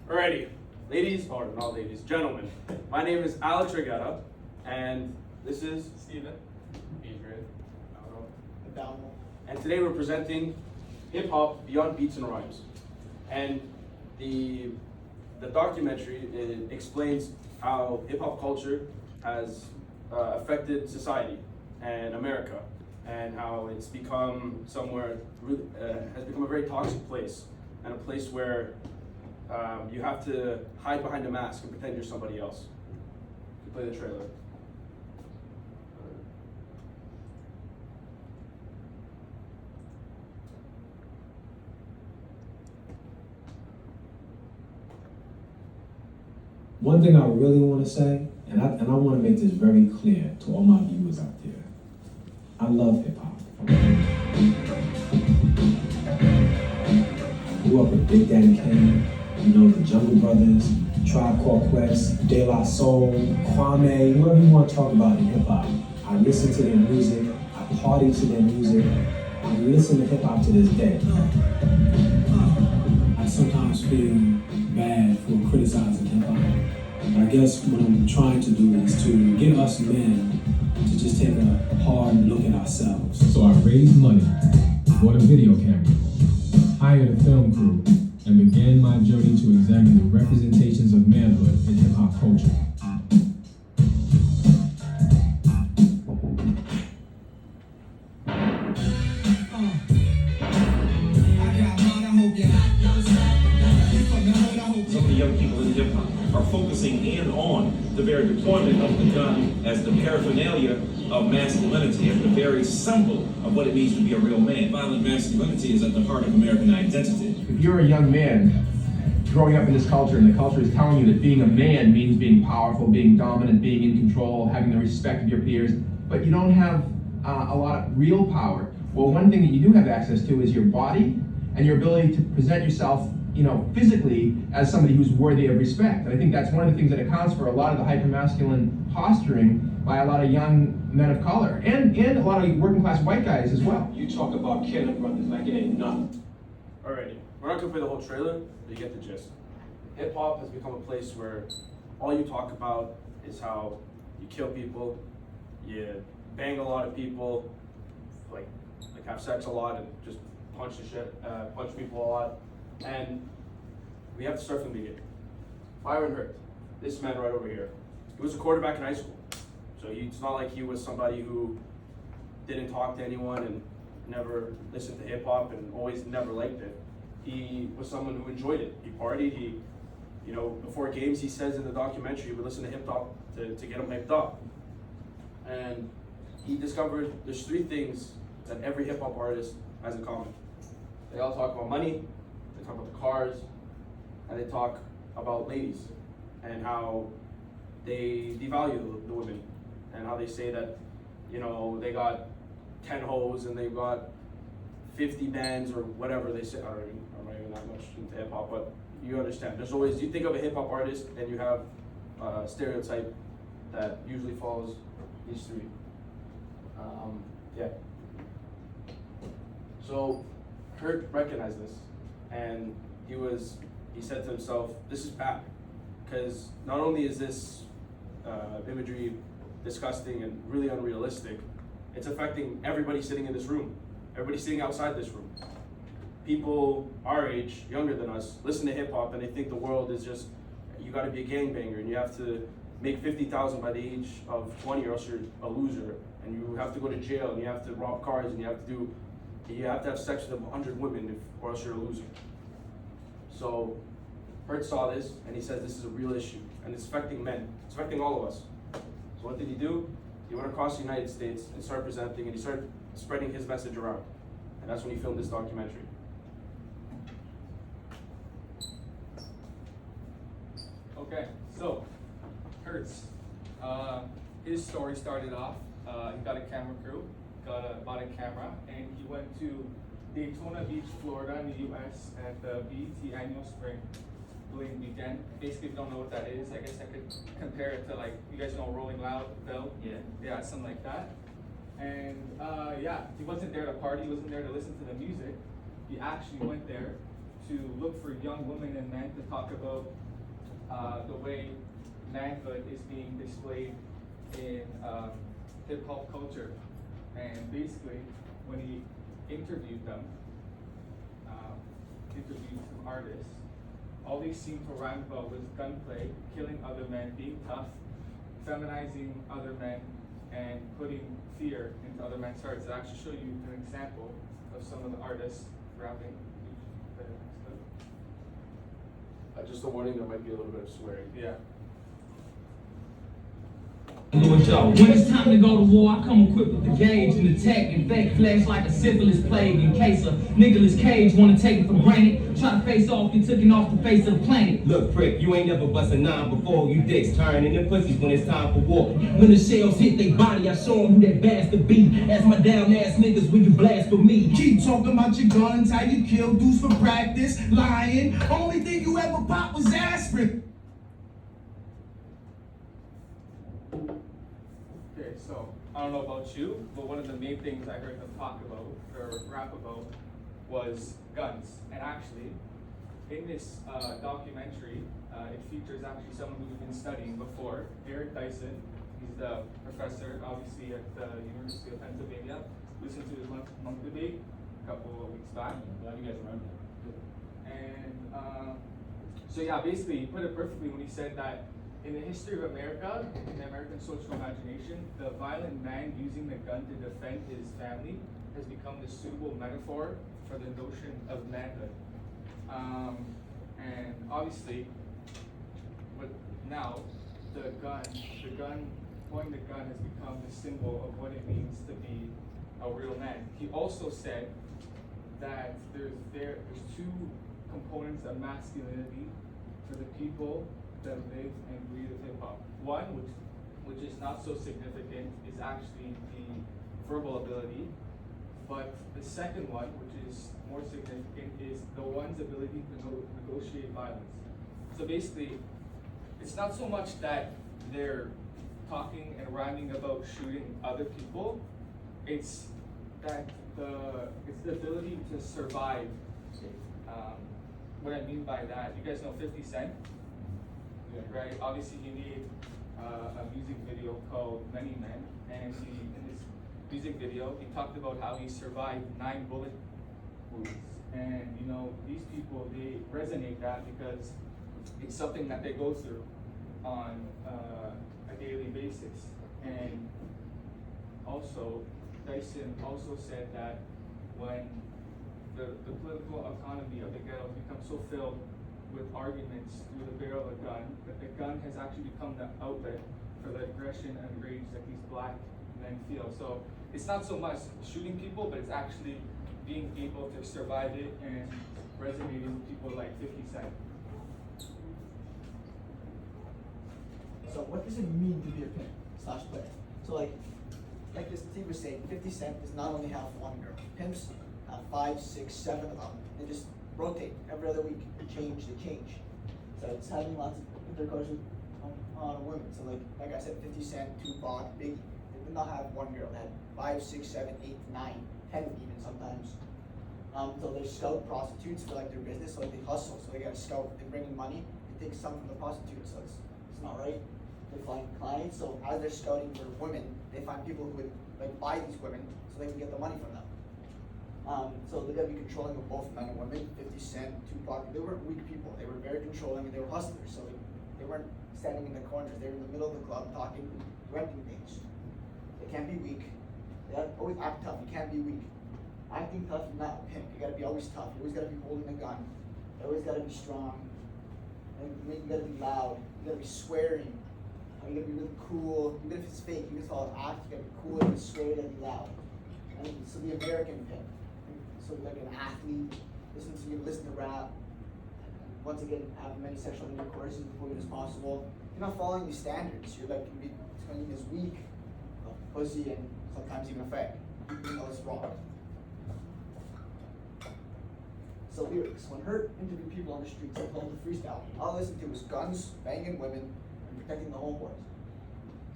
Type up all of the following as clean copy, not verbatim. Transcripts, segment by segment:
Alrighty, ladies, or not ladies, gentlemen. My name is Alex Argueta, and this is Steven. Adrian. Vidale. And today we're presenting Hip Hop Beyond Beats and Rhymes. And the documentary, it explains how hip hop culture has affected society and America, and how it's become somewhere has become a very toxic place, and a place where you have to hide behind a mask and pretend you're somebody else. You play the trailer. One thing I really want to say, and I want to make this very clear to all my viewers out there, I love hip hop. I grew up with Big Daddy Kane, the Jungle Brothers, Tribe Called Quest, De La Soul, Kwame, whoever you want to talk about in hip hop. I listen to their music, I party to their music, I listen to hip hop to this day. I sometimes feel bad for criticizing hip hop. But I guess what I'm trying to do is to get us men to just take a hard look at ourselves. So I raised money, bought a video camera, hired a film crew, and began my journey to examine the representations of manhood in hip hop culture. Some of the young people in hip hop are focusing in on the very deployment of the gun as the paraphernalia of masculinity, as the very symbol of what it means to be a real man. Violent masculinity is at the heart of American identity. If you're a young man growing up in this culture, and the culture is telling you that being a man means being powerful, being dominant, being in control, having the respect of your peers, but you don't have a lot of real power, well, one thing that you do have access to is your body and your ability to present yourself physically as somebody who's worthy of respect. And I think that's one of the things that accounts for a lot of the hyper-masculine posturing by a lot of young men of color, and a lot of working class white guys as well. You talk about killing brothers like it ain't nothing. Alrighty, we're not gonna play the whole trailer, but you get the gist. Hip hop has become a place where all you talk about is how you kill people, you bang a lot of people, like have sex a lot and just punch people a lot. And we have to start from the beginning. Byron Hurt, this man right over here, he was a quarterback in high school. So it's not like he was somebody who didn't talk to anyone and never listened to hip hop and always never liked it. He was someone who enjoyed it. He partied, before games, he says in the documentary, he would listen to hip hop to get him hyped up. And he discovered there's three things that every hip hop artist has in common. They all talk about money, they talk about the cars, and they talk about ladies and how they devalue the women, and how they say that, they got 10 hoes and they got 50 bands or whatever they say. I'm not even that much into hip hop, but you understand. There's always, you think of a hip hop artist and you have a stereotype that usually follows these three. Yeah. So Hurt recognized this, and he said to himself, this is bad, because not only is this imagery disgusting and really unrealistic, it's affecting everybody sitting in this room, everybody sitting outside this room. People our age, younger than us, listen to hip hop and they think the world is just, you gotta be a gangbanger and you have to make 50,000 by the age of 20 or else you're a loser, and you have to go to jail and you have to rob cars and you have to have sex with 100 women or else you're a loser. So Hurt saw this and he says this is a real issue and it's affecting men. It's affecting all of us. So what did he do? He went across the United States and started presenting, and he started spreading his message around. And that's when he filmed this documentary. Okay, so Hurts. His story started off. He got a camera crew, bought a camera, and he went to Daytona Beach, Florida, in the U.S. at the BET Annual Spring Bling Weekend. Basically, if you don't know what that is, I guess I could compare it to, like, you guys know Rolling Loud, Bell? Yeah, something like that. And he wasn't there to party, he wasn't there to listen to the music. He actually went there to look for young women and men to talk about the way manhood is being displayed in hip hop culture. And basically, when he interviewed them, interviewed some artists, all they seemed to rhyme about was gunplay, killing other men, being tough, feminizing other men, and putting fear into other men's hearts. I'll actually show you an example of some of the artists rapping. Just a warning, there might be a little bit of swearing. Yeah. When it's time to go to war, I come equipped with the gauge and the tech and fake flesh like a syphilis plague. In case a Nicolas Cage wanna take it for granted, try to face off, you took it off the face of the planet. Look, prick, you ain't never bust a nine before. You dicks turning them pussies when it's time for war. When the shells hit they body, I show them who that bastard be. Ask my down ass niggas when you blast for me. Keep talking about your guns, how you kill dudes for practice, lying. Only thing you ever popped was aspirin. Okay, so I don't know about you, but one of the main things I heard them talk about or rap about was guns. And actually, in this documentary, it features actually someone who we've been studying before, Eric Dyson. He's the professor, obviously, at the University of Pennsylvania. Listened to his month debate a couple of weeks back. Glad you guys remember. And so yeah, basically, he put it perfectly when he said that in the history of America, in the American social imagination, the violent man using the gun to defend his family has become the suitable metaphor for the notion of manhood. And obviously, but now the gun, pointing the gun has become the symbol of what it means to be a real man. He also said that there's two components of masculinity for the people that live and breathe with hip hop. One, which is not so significant, is actually the verbal ability. But the second one, which is more significant, is the one's ability to negotiate violence. So basically, it's not so much that they're talking and rhyming about shooting other people. It's that it's the ability to survive. What I mean by that, you guys know 50 Cent? Right? Obviously, he made a music video called Many Men, and in this music video, he talked about how he survived 9 bullet wounds. And you know, these people, they resonate that because it's something that they go through on a daily basis. And also, Dyson also said that when the political economy of the ghetto becomes so filled with arguments through the barrel of a gun, that the gun has actually become the outlet for the aggression and rage that these black men feel. So it's not so much shooting people, but it's actually being able to survive it and resonating with people like 50 Cent. So what does it mean to be a pimp / player? So like this Steve was saying, 50 Cent does not only have one girl. Pimps have 5, 6, 7 of them. They just rotate every other week. They change. So it's having lots of intercourse with women. So like I said, 50 Cent, Tupac, Biggie, they did not have one girl. They had 5, 6, 7, 8, 9, 10 even sometimes. So they scout prostitutes for like their business. So like they hustle. So they got to scout. They bring in money. They take some from the prostitutes. So it's not right. They find clients. So as they're scouting for women, they find people who would like buy these women so they can get the money from them. So they gotta be controlling of both men and women. 50 Cent, Tupac, they weren't weak people. They were very controlling and they were hustlers. So they weren't standing in the corners. They were in the middle of the club talking, renting things. They can't be weak. They gotta always act tough. You can't be weak. Acting tough is not a pimp. You gotta be always tough. You always gotta be holding a gun. You always gotta be strong. And you gotta be loud. You gotta be swearing. You gotta be really cool. Even if it's fake, even if it's all an act, you gotta be cool, you gotta swear, you gotta be loud. And so the American pimp. So like an athlete, listen to rap, and once again have many sexual intercourses as quickly as possible. You're not following these standards. You're like becoming this weak, pussy, and sometimes even a fag. You know it's wrong. So lyrics. When Hurt interviewed people on the streets, they told them to freestyle. All I listened to was guns, banging women, and protecting the homeboys.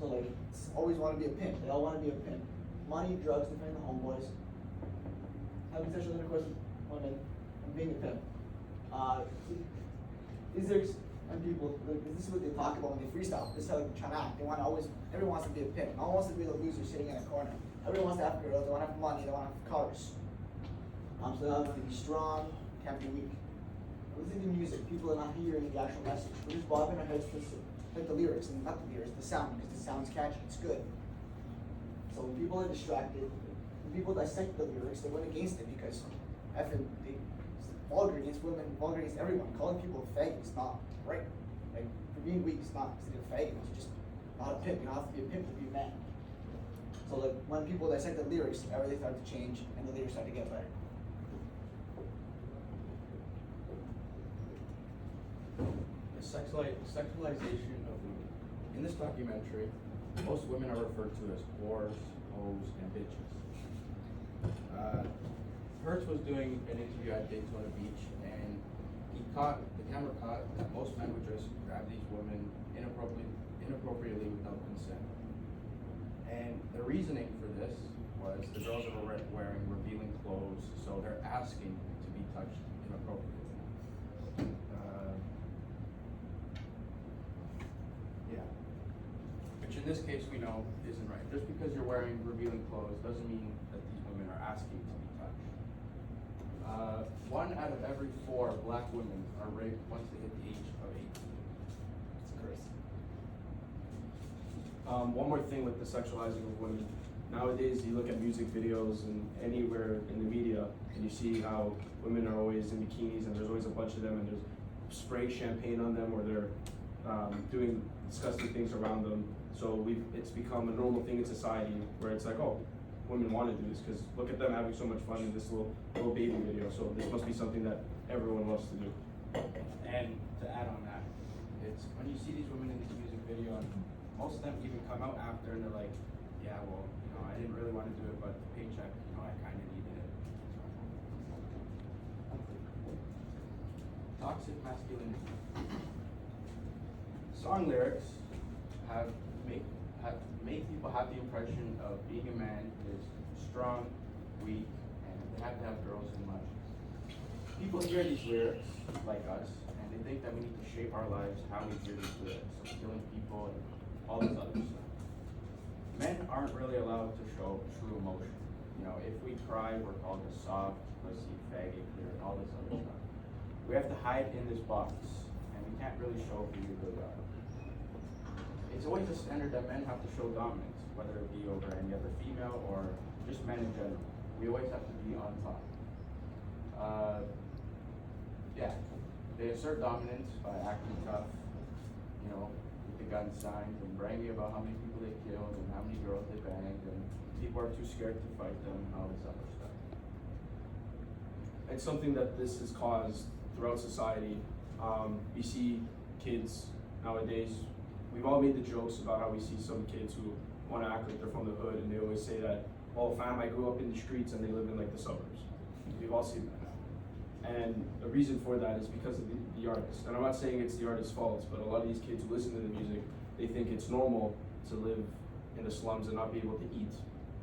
So like, always want to be a pimp. They all want to be a pimp. Money, drugs, defending the homeboys. Having sexual intercourse with women, and being a pimp. These lyrics and people, this is what they talk about when they freestyle. This is how they try to act. Everyone wants to be a pimp. No one wants to be the loser sitting in a corner. Everyone wants to have girls. They want to have money. They want to have cars. So they want to be strong, can't be weak. Listen to music. People are not hearing the actual message. We're just bobbing our heads to the lyrics, and not the lyrics, the sound, because the sound's catchy. It's good. So when people are distracted, when people dissect the lyrics, they went against it because it's vulgar against women, vulgar against everyone. Calling people a faggot is not right. Like, for being weak, it's not. It's a faggot. You're just not a pimp. You don't have to be a pimp to be a man. So like when people dissect the lyrics, everything started to change, and the lyrics started to get better. The sexualization of women. In this documentary, most women are referred to as whores, hoes, and bitches. Hertz was doing an interview at Daytona Beach, and the camera caught that most men would just grab these women inappropriately without consent. And the reasoning for this was the girls are wearing revealing clothes, so they're asking to be touched inappropriately. Which in this case we know isn't right. Just because you're wearing revealing clothes doesn't mean that these women are asking to be touched. 1 out of every 4 black women are raped once they hit the age of 18. It's crazy. One more thing with the sexualizing of women. Nowadays, you look at music videos and anywhere in the media, and you see how women are always in bikinis, and there's always a bunch of them, and there's spraying champagne on them, or they're doing disgusting things around them. So it's become a normal thing in society where it's like, oh, women want to do this because look at them having so much fun in this little baby video. So this must be something that everyone wants to do. And to add on that, it's when you see these women in this music video, and most of them even come out after and they're like, yeah, well, I didn't really want to do it, but the paycheck, I kind of needed it. Toxic masculinity. Song lyrics make people have the impression of being a man is strong, weak, and they have to have girls and money. People hear these lyrics, like us, and they think that we need to shape our lives how we hear these lyrics, so killing people and all this other stuff. Men aren't really allowed to show true emotion. If we cry, we're called a soft, pussy, faggot, and all this other stuff. We have to hide in this box, and we can't really show who we really are. It's always a standard that men have to show dominance, whether it be over any other female or just men in general. We always have to be on top. They assert dominance by acting tough, with the gun signs and bragging about how many people they killed and how many girls they banged, and people are too scared to fight them and all this other stuff. It's something that this has caused throughout society. You see kids nowadays. We've all made the jokes about how we see some kids who want to act like they're from the hood, and they always say that, "Oh, fam, I grew up in the streets," and they live in like the suburbs. We've all seen that. And the reason for that is because of the artist. And I'm not saying it's the artist's fault, but a lot of these kids who listen to the music, they think it's normal to live in the slums and not be able to eat.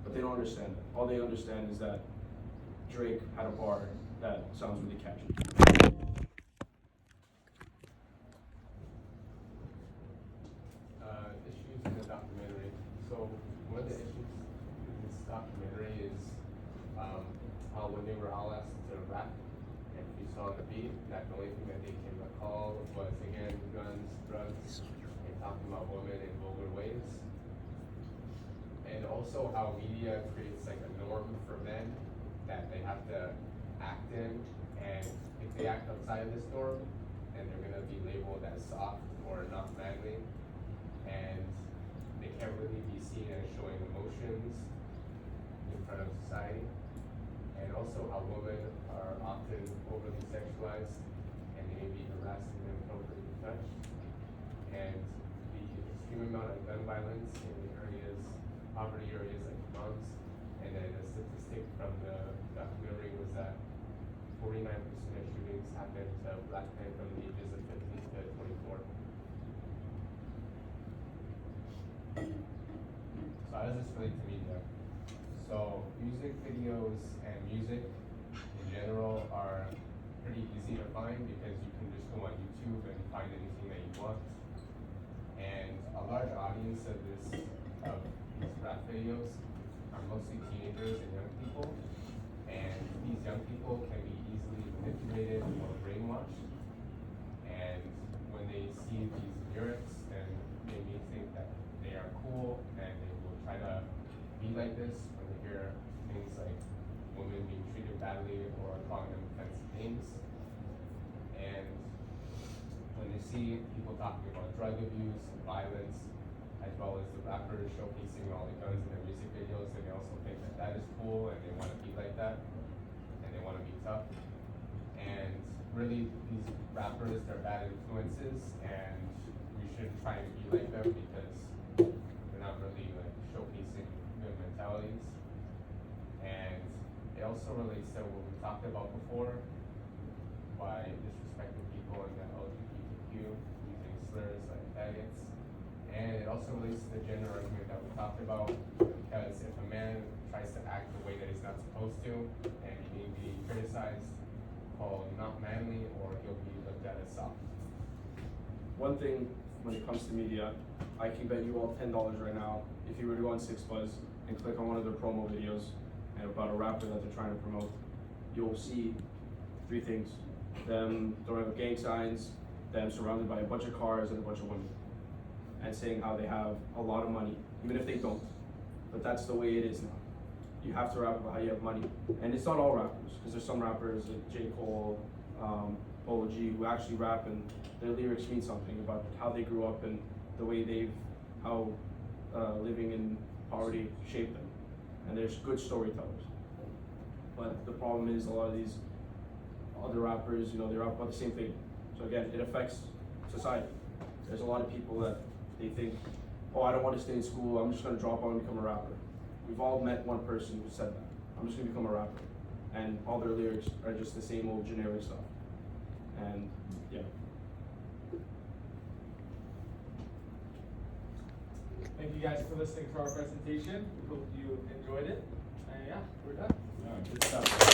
But they don't understand that. All they understand is that Drake had a bar that sounds really catchy. Issues in the documentary. So one of the issues in this documentary is how when they were all asked to rap, and you saw on the beat, that the only thing that they can recall was again guns, drugs, and talking about women in vulgar ways. And also how media creates like a norm for men that they have to act in, and if they act outside of this norm, then they're gonna be labeled as soft or not manly, and they can't really be seen as showing emotions in front of society. And also how women are often overly sexualized and they may be harassed and inappropriately touched. And the extreme amount of gun violence in areas, poverty areas like slums. And then a statistic from the documentary was that 49% of shootings happen to black men from the ages of 15 to 24. So how does this relate to media? So music videos and music in general are pretty easy to find because YouTube and find anything that you want. And a large audience of these rap videos are mostly teenagers and young people. And these young people can be easily manipulated or brainwashed. And when they see these lyrics, then they may think that they are cool and they will try to be like this when they hear things like women being treated badly or calling them offensive names. And when they see people talking about drug abuse and violence, as well as the rappers showcasing all the guns in their music videos, then they also think that that is cool and they want to be like that and they want to be tough. And really, these rappers, they're bad influences, and we shouldn't try and be like them because they're not really like showcasing good mentalities. And it also relates to what we talked about before by disrespecting people in the LGBTQ, using slurs like faggots. And it also relates to the gender argument that we talked about, because if a man tries to act the way that he's not supposed to, and he may be criticized, called not manly, or he'll be looked at as soft. One thing when it comes to media, I can bet you all $10 right now, if you were to go on 6buzz and click on one of their promo videos and about a rapper that they're trying to promote, you'll see 3 things. Them throwing up gang signs, them surrounded by a bunch of cars and a bunch of women, and saying how they have a lot of money, even if they don't. But that's the way it is now. You have to rap about how you have money. And it's not all rappers, because there's some rappers like J. Cole, Polo G, who actually rap and their lyrics mean something about how they grew up and the way how living in poverty shaped them. And there's good storytellers. But the problem is a lot of these other rappers, they rap about the same thing. So again, it affects society. There's a lot of people that they think, oh, I don't want to stay in school, I'm just going to drop out and become a rapper. We've all met one person who said that. I'm just going to become a rapper. And all their lyrics are just the same old generic stuff. And yeah. Thank you guys for listening to our presentation. We hope you enjoyed it. And yeah, we're done. All right, good stuff.